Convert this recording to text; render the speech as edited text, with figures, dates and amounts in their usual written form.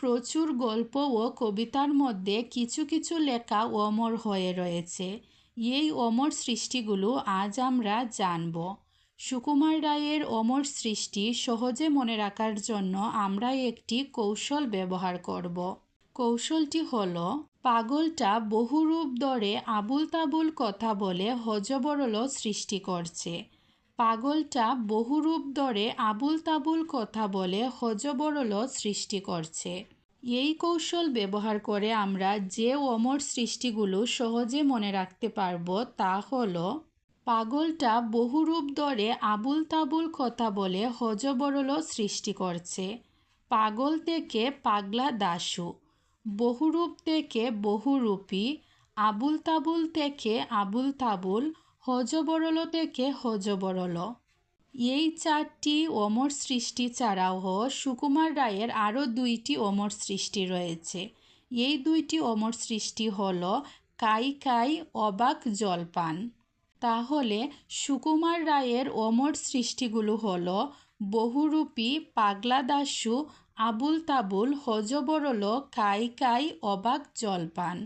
প্রচুর গল্প ও কবিতার মধ্যে কিছু কিছু লেখা অমর হয়ে রয়েছে। এই অমর সৃষ্টিগুলো আজ আমরা জানব। সুকুমার রায়ের অমর সৃষ্টি সহজে মনে রাখার জন্য আমরা একটি কৌশল ব্যবহার করব। কৌশলটি হলো, পাগলটা বহু রূপ ধরে আবুল তাবুল কথা বলে হযবরল সৃষ্টি করছে। পাগলটা বহু রূপ ধরে আবুল তাবুল কথা বলে হযবরল সৃষ্টি করছে। এই কৌশল ব্যবহার করে আমরা যে অমর সৃষ্টিগুলো সহজে মনে রাখতে পারব তা হলো, পাগলটা বহু রূপ ধরে আবুল তাবুল কথা বলে হযবরল সৃষ্টি করছে। পাগল থেকে পাগলা দাশু, বহুরূপ থেকে বহুরূপী, আবুল তাবুল থেকে আবুল তাবুল, হযবরল থেকে হযবরল। এই 4টি অমর সৃষ্টি ছাড়াও সুকুমার রায়ের আরও 2টি অমর সৃষ্টি রয়েছে। এই 2টি অমর সৃষ্টি হল কাই কাই, অবাক জলপান। তাহলে সুকুমার রায়ের অমর সৃষ্টিগুলো হল বহুরূপী, পাগলা দাশু, আবুল তাবুল, হযবরল, কাই কাই, অবাক জলপান।